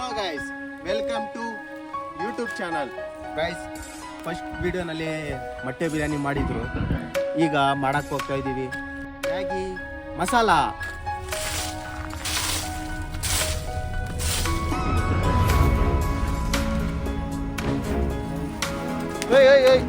Hello guys, welcome to YouTube channel. Guys, first ವಿಡಿಯೋನಲ್ಲಿ ಮೊಟ್ಟೆ ಬಿರಿಯಾನಿ ಮಾಡಿದ್ರು. ಈಗ ಮಾಡಕ್ಕೆ ಹೋಗ್ತಾ ಇದ್ದೀವಿ ಮ್ಯಾಗಿ ಮಸಾಲ. ಏಯ್ ಏಯ್ ಏಯ್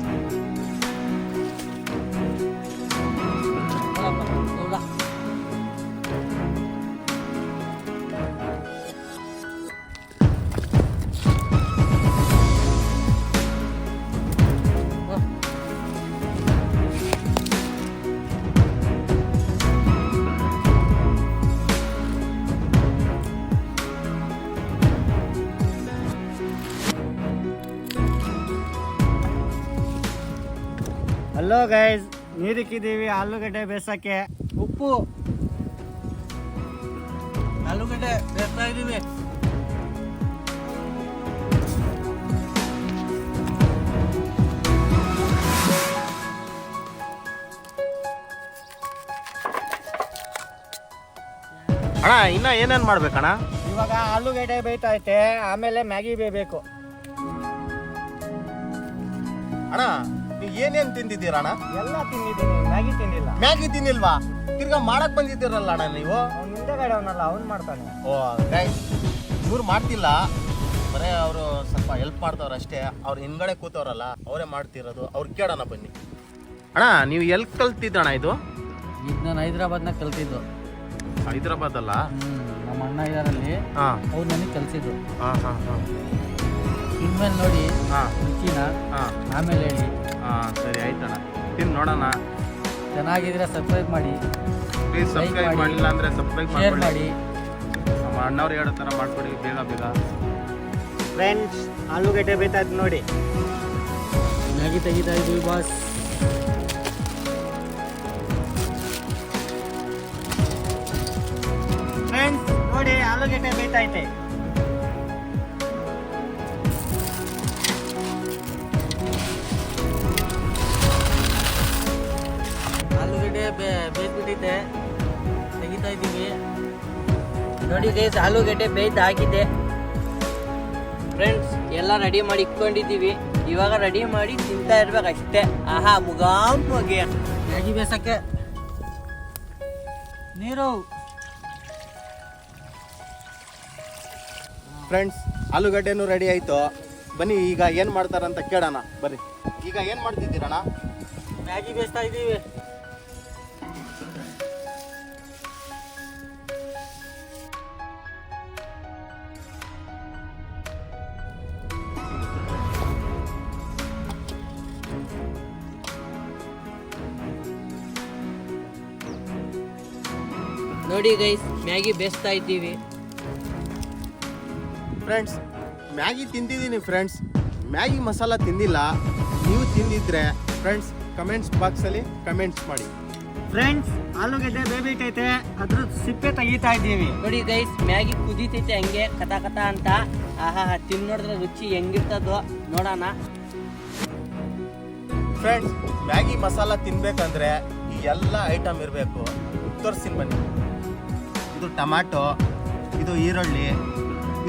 ಹಲೋ ಗೈಸ್, ನೀರಿಕ್ಕಿದ್ದೀವಿ ಆಲೂಗಡ್ಡೆ ಬೇಸಕ್ಕೆ. ಉಪ್ಪು, ಆಲೂಗಡ್ಡೆ ಬೇಯಿಸ್ತಾ ಇದ್ದೀವಿ. ಅಣ್ಣ, ಇನ್ನ ಏನೇನ್ ಮಾಡ್ಬೇಕಣ್ಣ? ಇವಾಗ ಆಲೂಗಡ್ಡೆ ಬೇಯ್ತೈತೆ, ಆಮೇಲೆ ಮ್ಯಾಗಿ ಬೇಯಬೇಕು. ಅಣ್ಣ, ನೀವು ಏನೇನ್ ತಿಂದಿದ್ದೀರಣ್ಣ? ಎಲ್ಲ ತಿಂದಿದ್ದೀನಿ, ಮ್ಯಾಗಿ ತಿಂದಿಲ್ಲ. ಮ್ಯಾಗಿ ತಿನ್ನಿಲ್ವಾ? ತಿರ್ಗಾ ಮಾಡಕ್ ಬಂದಿದ್ದೀರಲ್ಲ ಅಣ್ಣ ನೀವು. ಅವ್ನು ಹಿಂದೆಗಡೆ ಅವನಲ್ಲ, ಅವ್ನು ಮಾಡ್ತಾನೆ. ಓ ಗೈಸ್, ಇವ್ರು ಮಾಡ್ತಿಲ್ಲ, ಬರೇ ಅವರು ಸ್ವಲ್ಪ ಹೆಲ್ಪ್ ಮಾಡ್ತವ್ರ ಅಷ್ಟೇ. ಅವ್ರು ಹಿಂದ್ಗಡೆ ಕೂತವ್ರಲ್ಲ, ಅವರೇ ಮಾಡ್ತಿರೋದು. ಅವ್ರು ಕೇಳೋಣ ಬನ್ನಿ. ಅಣ್ಣ, ನೀವು ಎಲ್ಲಿ ಕಲ್ತಿದ್ದಣ್ಣ ಇದು? ಈಗ ನಾನು ಹೈದ್ರಾಬಾದ್ನಾಗ ಕಲ್ತಿದ್ದು. ಹೈದ್ರಾಬಾದ್ ಅಲ್ಲ, ನಮ್ಮ ಅಣ್ಣ ಇದರಲ್ಲಿ ಅವ್ರು ನನಗೆ ಕಲ್ಸಿದ್ದು. ಇನ್ಮೇಲೆ ನೋಡಿ ರುಚಿನ ಆಮೇಲೆ ಹೇಳಿ. ಸರಿ ಆಯ್ತಣ್ಣ, ತಿನ್ ನೋಡೋಣ. ಚೆನ್ನಾಗಿದ್ರೆ ಸಬ್ಸ್ಕ್ರೈಬ್ ಮಾಡಿ, ಪ್ಲೀಸ್ ಸಬ್ಸ್ಕ್ರೈಬ್ ಮಾಡಿಲ್ಲ ಅಂದ್ರೆ ಸಬ್ಸ್ಕ್ರೈಬ್ ಶೇರ್ ಮಾಡಿ. ನಮ್ಮ ಅಣ್ಣವ್ರು ಹೇಳೋ ಥರ ಮಾಡ್ಕೊಡಿ ಬೇಗ ಬೇಗ. ಫ್ರೆಂಡ್ಸ್, ಆಲೂಗಡ್ಡೆ ಬೇಯ್ತಾ ಇದ್ದು ನೋಡಿ. ಮ್ಯಾಗಿ ತೆಗಿತಾ ಇದ್ವಿ ಬಾಸ್. ಫ್ರೆಂಡ್ಸ್ ನೋಡಿ, ಆಲೂಗಡ್ಡೆ ಬೇಯ್ತಾ ಐತೆ. ಆಲೂಗಡ್ಡೆ ಬೇಯ್ಬಿಟ್ಟಿದೆ, ತೆಗಿತಾ ಇದ್ದೀವಿ ನೋಡಿ ಗೈಸ್. ಆಲೂಗಡ್ಡೆ ಬೇಯ್ದಾಗಿದೆ ಫ್ರೆಂಡ್ಸ್. ಎಲ್ಲ ರೆಡಿ ಮಾಡಿ ಇಟ್ಕೊಂಡಿದ್ದೀವಿ. ಇವಾಗ ರೆಡಿ ಮಾಡಿ ತಿಂತಾ ಇರ್ಬೇಕಷ್ಟೇ. ಆಹಾ, ಮುಗಾಮ್ಗೆ ಮ್ಯಾಗಿ ಬೇಸಕ್ಕೆ ನೀರು. ಫ್ರೆಂಡ್ಸ್, ಆಲೂಗಡ್ಡೆನೂ ರೆಡಿ ಆಯ್ತು. ಬನ್ನಿ, ಈಗ ಏನು ಮಾಡ್ತಾರಂತ ಕೇಳೋಣ ಬರ್ರಿ. ಈಗ ಏನು ಮಾಡ್ತಿದ್ದೀರಣ್ಣ? ಮ್ಯಾಗಿ ಬೇಯಿಸ್ತಾ ಇದ್ದೀವಿ. ನೋಡಿ ಗೈಸ್, ಮ್ಯಾಗಿ ಬೇಯಿಸ್ತಾ ಇದ್ದೀವಿ. ಫ್ರೆಂಡ್ಸ್, ಮ್ಯಾಗಿ ತಿಂದಿದ್ದೀನಿ ಫ್ರೆಂಡ್ಸ್, ಮ್ಯಾಗಿ ಮಸಾಲ ತಿಂದಿಲ್ಲ. ನೀವು ತಿಂದಿದ್ರೆ ಫ್ರೆಂಡ್ಸ್ ಕಮೆಂಟ್ಸ್ ಬಾಕ್ಸಲ್ಲಿ ಕಮೆಂಟ್ಸ್ ಮಾಡಿ. ಫ್ರೆಂಡ್ಸ್, ಆಲೂಗಡ್ಡೆ ಬೇಯ್ಬಿಟ್ಟೈತೆ, ಅದ್ರ ಸಿಪ್ಪೆ ತೆಗಿತಾ ಇದ್ದೀವಿ. ನೋಡಿ ಗೈಸ್, ಮ್ಯಾಗಿ ಕುದೀತೈತೆ ಹಂಗೆ ಕಥ ಕಥ ಅಂತ. ಆಹಾ, ತಿನ್ ನೋಡಿದ್ರೆ ರುಚಿ ಹೆಂಗಿರ್ತದೋ ನೋಡೋಣ. ಫ್ರೆಂಡ್ಸ್, ಮ್ಯಾಗಿ ಮಸಾಲ ತಿನ್ಬೇಕಂದ್ರೆ ಈ ಎಲ್ಲ ಐಟಮ್ ಇರಬೇಕು. ತೋರಿಸ್ತೀನಿ ಬನ್ನಿ. ಇದು ಟೊಮ್ಯಾಟೊ, ಇದು ಈರುಳ್ಳಿ,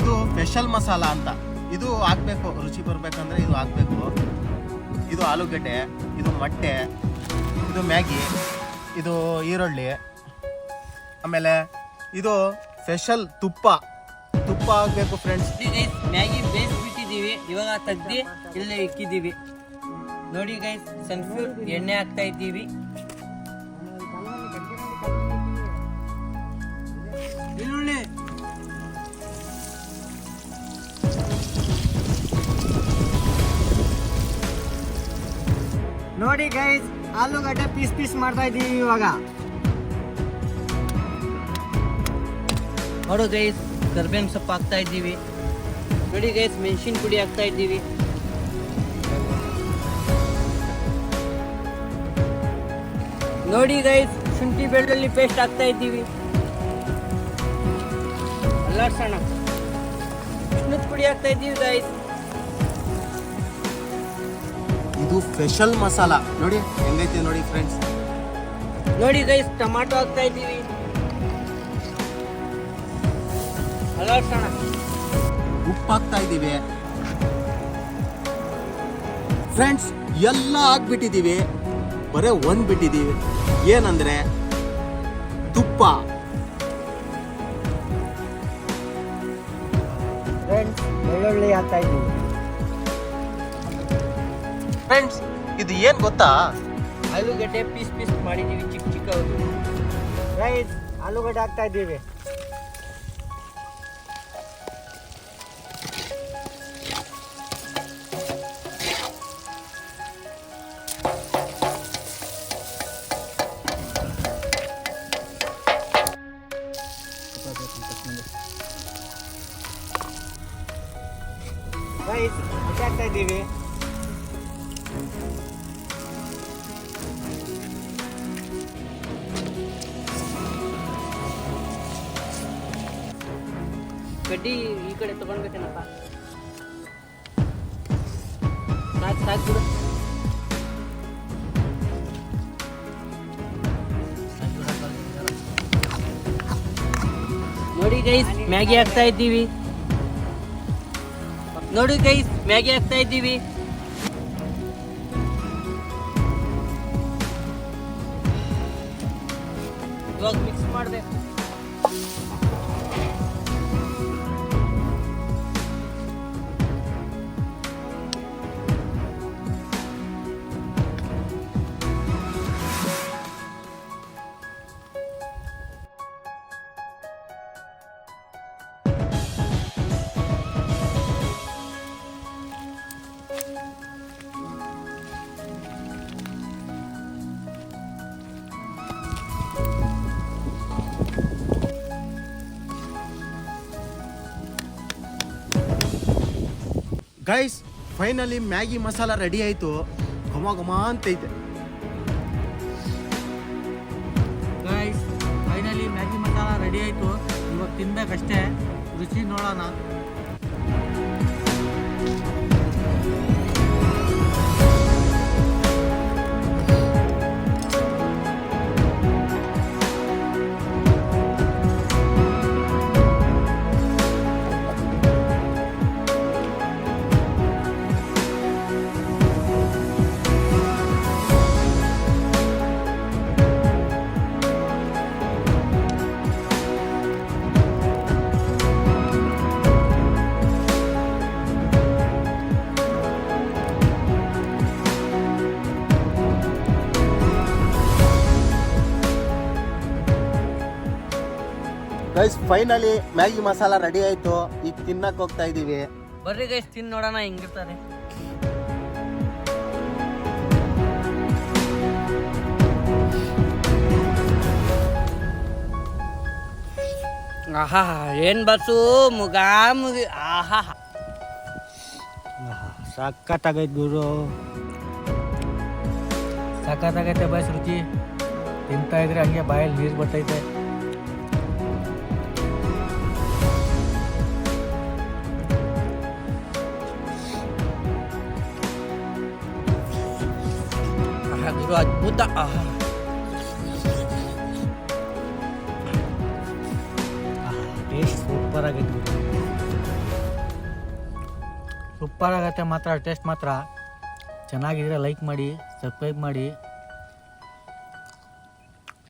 ಇದು ಸ್ಪೆಷಲ್ ಮಸಾಲ ಅಂತ. ಇದು ಹಾಕ್ಬೇಕು, ರುಚಿ ಬರಬೇಕಂದ್ರೆ ಇದು ಹಾಕ್ಬೇಕು. ಇದು ಆಲೂಗಡ್ಡೆ, ಇದು ಮೊಟ್ಟೆ, ಇದು ಮ್ಯಾಗಿ, ಇದು ಈರುಳ್ಳಿ, ಆಮೇಲೆ ಇದು ಸ್ಪೆಷಲ್ ತುಪ್ಪ ಹಾಕಬೇಕು ಫ್ರೆಂಡ್ಸ್. ಮ್ಯಾಗಿ ಬೇಯಿಸ್ಬಿಟ್ಟಿದ್ದೀವಿ, ಇವಾಗ ತೆಗ್ದು ಇಲ್ಲೇ ಇಕ್ಕಿದ್ದೀವಿ. ನೋಡಿ ಗೈಸ್, ಸನ್ಫ್ಯೂರ್ ಎಣ್ಣೆ ಹಾಕ್ತಾ ಇದ್ದೀವಿ. ಈರುಳ್ಳಿ, ನೋಡಿ ಗೈಸ್, ಆಲೂಗಡ್ಡೆ ಪೀಸ್ ಮಾಡ್ತಾ ಇದ್ದೀವಿ ಇವಾಗ. ನೋಡು ಗೈಸ್, ಕರ್ಬೇವಿನ ಸೊಪ್ಪು ಹಾಕ್ತಾ ಇದ್ದೀವಿ. ನೋಡಿ ಗೈಸ್, ಮೆಣಸಿನ ಪುಡಿ ಹಾಕ್ತಾ ಇದ್ದೀವಿ. ನೋಡಿ ಗೈಸ್, ಶುಂಠಿ ಬೆಳ್ಳುಳ್ಳಿ ಪೇಸ್ಟ್ ಹಾಕ್ತಾ ಇದ್ದೀವಿ. ಅಲ್ಲಾಡ್ಸೋಣ. ಅರಿಶಿನದ ಪುಡಿ ಹಾಕ್ತಾ ಇದ್ದೀವಿ ಗೈಸ್. ಇದು ಸ್ಪೆಷಲ್ ಮಸಾಲ ನೋಡಿ ಹೆಂಗೈತೆ ನೋಡಿ ಫ್ರೆಂಡ್ಸ್. ನೋಡಿ ಗೈಸ್, ಟೊಮಾಟೊ ಹಾಕ್ತಾ ಇದ್ದೀವಿ. ಅಲರ್ಸೋಣ. ಉಪ್ಪು ಹಾಕ್ತಾ ಇದ್ದೀವಿ ಫ್ರೆಂಡ್ಸ್. ಎಲ್ಲ ಹಾಕ್ಬಿಟ್ಟಿದ್ದೀವಿ, ಬರೀ ಒಂದು ಬಿಟ್ಟಿದ್ದೀವಿ, ಏನಂದ್ರೆ ತುಪ್ಪ. ಫ್ರೆಂಡ್ಸ್ ಬೆಳ್ಳುಳ್ಳಿ ಹಾಕ್ತಾ ಇದ್ದೀವಿ. ಫ್ರೆಂಡ್ಸ್ ಇದು ಏನು ಗೊತ್ತಾ, ಆಲೂಗಡ್ಡೆ ಪೀಸ್ ಪೀಸ್ ಮಾಡಿದ್ದೀವಿ, ಚಿಕ್ಕ ಚಿಕ್ಕದು. ರೈಸ್ ಆಲೂಗಡ್ಡೆ ಹಾಕ್ತಾ ಇದ್ದೀವಿ. ರೈಸ್ ಹಾಕ್ತಾ ಇದ್ದೀವಿ. ಗಡ್ಡಿ ಈ ಕಡೆ ತಗೊಂಡ್ಬೇಕೇನಪ್ಪ. ಸಾಕು ಸಾಕು ಬಿಡು. ನೋಡಿ ಗೈಸ್ ಮ್ಯಾಗಿ ಹಾಕ್ತಾ ಇದ್ದೀವಿ. ನೋಡಿ ಗೈಸ್ ಮ್ಯಾಗಿ ಹಾಕ್ತಾ ಇದ್ದೀವಿ. ಇವಾಗ ಮಿಕ್ಸ್ ಮಾಡಬೇಕು. Guys finally Maggi masala ready ಆಯಿತು. ಘಮ ಘಮ ಅಂತೈತೆ. Guys finally Maggi masala ready ಆಯಿತು. ಇವಾಗ ತಿನ್ಬೇಕಷ್ಟೇ, ರುಚಿ ನೋಡೋಣ. Guys finally Maggi masala ready ಆಯಿತು. ಈಗ ತಿನ್ನಕ್ಕೆ ಹೋಗ್ತಾ ಇದ್ದೀವಿ. ಬರ್ರಿ ಗೈಸ್ ತಿನ್ ನೋಡೋಣ ಹೆಂಗಿರ್ತಾರೆ. ಆಹಾ ಏನ್ ಬಸ್ಸು ಮುಗಾ ಮುಗಿ. ಆಹಾ ಸಖತ್ತಾಗೈತೆ ಗುರು, ಸಖತ್ತಾಗೈತೆ ಬಸ್. ರುಚಿ ತಿಂತಾ ಇದ್ರೆ ಹಂಗೆ ಬಾಯಲ್ಲಿ ನೀರು ಬರ್ತೈತೆ. ಗುರು ಅದ್ಭುತ. ಟೇಸ್ಟ್ ಸೂಪರ್ ಆಗೈತೆ ಗುರು, ಸೂಪರ್ ಆಗತ್ತೆ ಮಾತ್ರ. ಟೇಸ್ಟ್ ಮಾತ್ರ ಚೆನ್ನಾಗಿದ್ರೆ ಲೈಕ್ ಮಾಡಿ, ಸಬ್ಸ್ಕ್ರೈಬ್ ಮಾಡಿ.